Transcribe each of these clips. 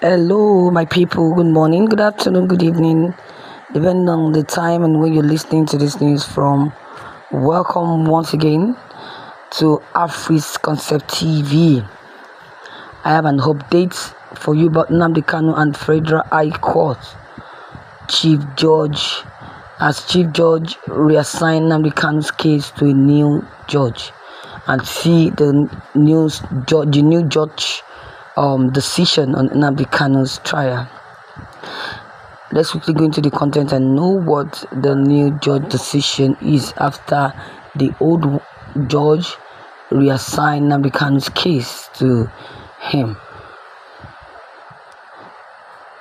Hello, my people. Good morning, good afternoon, good evening, depending on the time and when you're listening to this news from. Welcome once again to Afris Concept TV. I have an update for you about Nnamdi Kanu and Federal High Court. Chief Judge reassigned Nnamdi Kanu's case to a new judge, and see the new judge decision on Nnamdi Kanu's trial. Let's quickly go into the content and know what the new judge decision is after the old judge reassigned Nnamdi Kanu's case to him.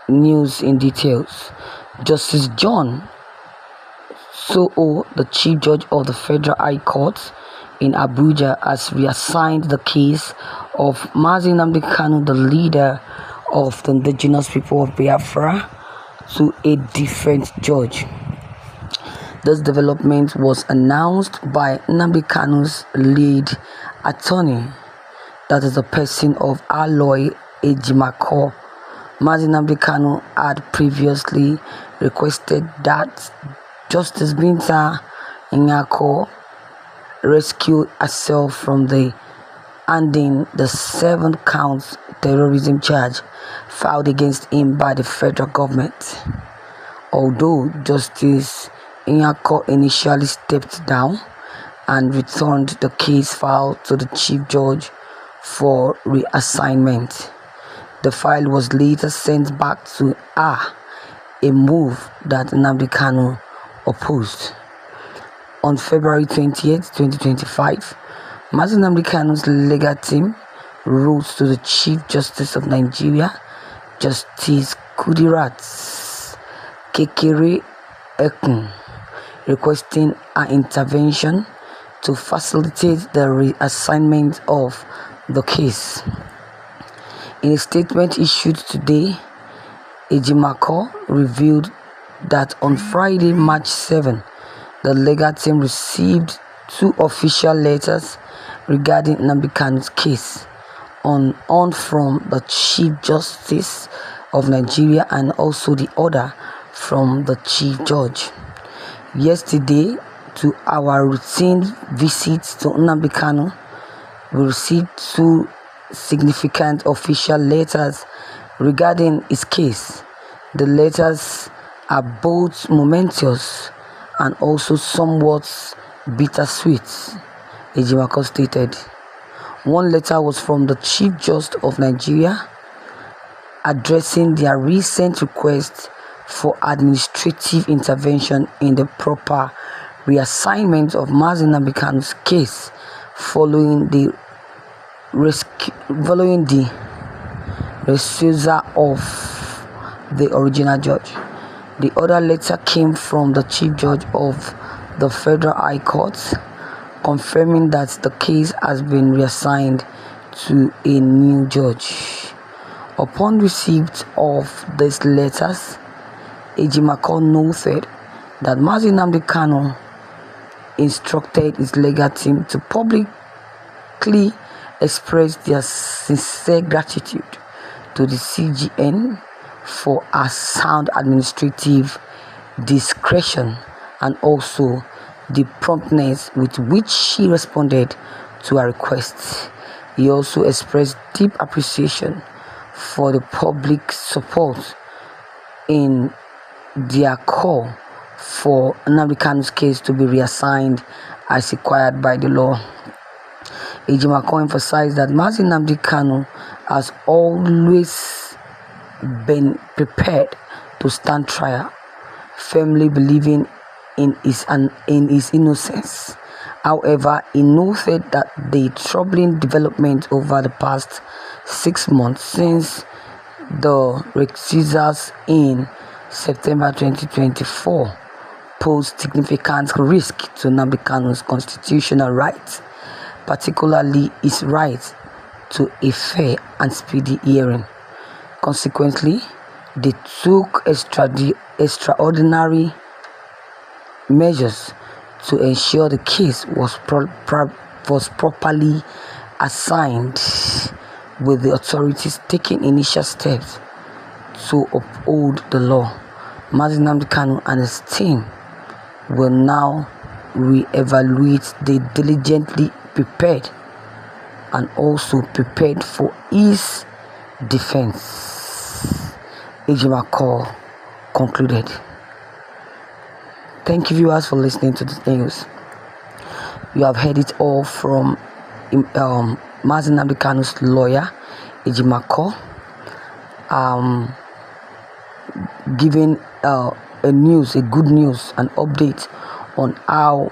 News in details. Justice John Soho, the Chief Judge of the Federal High Court in Abuja, has reassigned the case of Nnamdi Kanu, the leader of the indigenous people of Biafra, to a different judge. This development was announced by Nnamdi Kanu's lead attorney, that is the person of Aloy Ejimako. Nnamdi Kanu had previously requested that Justice Binta Nyako rescue herself from the 7 counts terrorism charge filed against him by the federal government. Although Justice Nyako initially stepped down and returned the case file to the Chief Judge for reassignment, the file was later sent back to her, a move that Nnamdi Kanu opposed. On February 20th, 2025, Nnamdi Kanu's legal team wrote to the Chief Justice of Nigeria, Justice Kudirat Kekere Ekun, requesting an intervention to facilitate the reassignment of the case. In a statement issued today, Ejimako revealed that on Friday, March 7, the legal team received 2 official letters regarding Nnamdi Kanu's case, one from the Chief Justice of Nigeria and also the other from the Chief Judge. Yesterday, to our routine visits to Nnamdi Kanu, we received 2 significant official letters regarding his case. The letters are both momentous and also somewhat bittersweet, Ejimako stated. One letter was from the Chief Justice of Nigeria addressing their recent request for administrative intervention in the proper reassignment of Nnamdi Kanu's case following the refusal of the original judge. The other letter came from the Chief Judge of the Federal High Court, confirming that the case has been reassigned to a new judge. Upon receipt of these letters, Ejimako noted that Nnamdi Kanu instructed his legal team to publicly express their sincere gratitude to the CGN for a sound administrative discretion and also the promptness with which she responded to our requests. He also expressed deep appreciation for the public support in their call for Nnamdi Kanu's case to be reassigned as required by the law. Ejimako emphasized that Nnamdi Kanu has always been prepared to stand trial, firmly believing in his innocence. However, he noted that the troubling development over the past 6 months since the recusals in September 2024 posed significant risk to Nnamdi Kanu's constitutional rights, particularly his right to a fair and speedy hearing. Consequently, they took extraordinary measures to ensure the case was properly assigned, with the authorities taking initial steps to uphold the law. Mazi Nnamdi Kanu and his team will now re-evaluate. They diligently prepared and also prepared for his defense. Nyako concluded. Thank you, viewers, for listening to the news. You have heard it all from Mazi Nnamdi Kanu's lawyer, Nyako, giving a good news, an update on how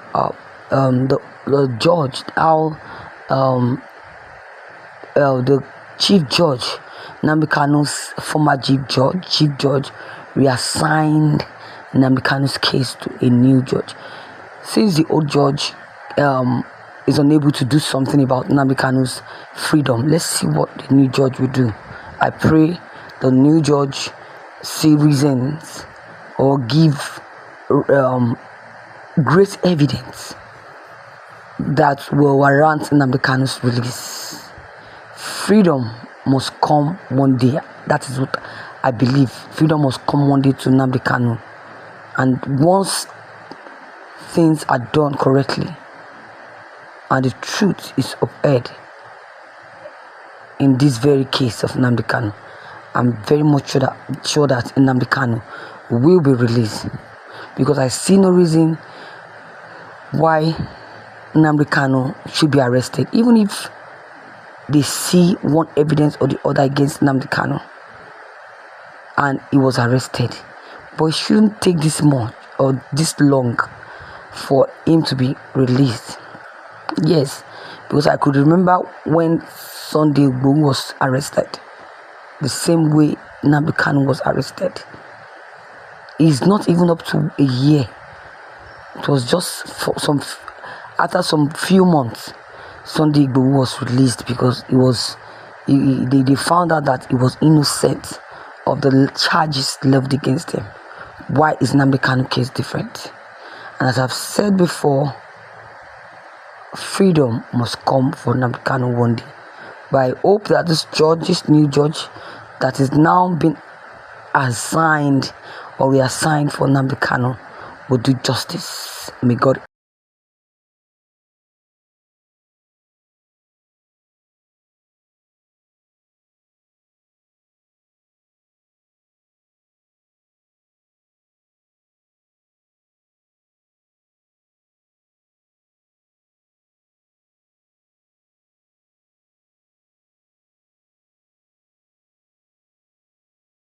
the judge, how the chief judge, Nnamdi Kanu's former chief judge, reassigned Nnamdi Kanu's case to a new judge. Since the old judge is unable to do something about Nnamdi Kanu's freedom, let's see what the new judge will do. I pray the new judge see reasons or give great evidence that will warrant Nnamdi Kanu's release. Freedom must come one day. That is what I believe. Freedom must come one day to Nnamdi Kanu. And once things are done correctly and the truth is upheld in this very case of Nnamdi Kanu, I'm very much sure that Nnamdi Kanu will be released, because I see no reason why Nnamdi Kanu should be arrested, even if they see one evidence or the other against Nnamdi Kanu and he was arrested. But it shouldn't take this much or this long for him to be released. Yes, because I could remember when Sunday Igboho was arrested, the same way Nnamdi Kanu was arrested. It's not even up to a year. It was just for after some few months, Sunday Igboho was released because they found out that he was innocent of the charges leveled against him. Why is Nnamdi Kanu case different? And as I've said before, freedom must come for Nnamdi Kanu one day. But I hope that this new judge that is now been assigned or reassigned for Nnamdi Kanu will do justice. May God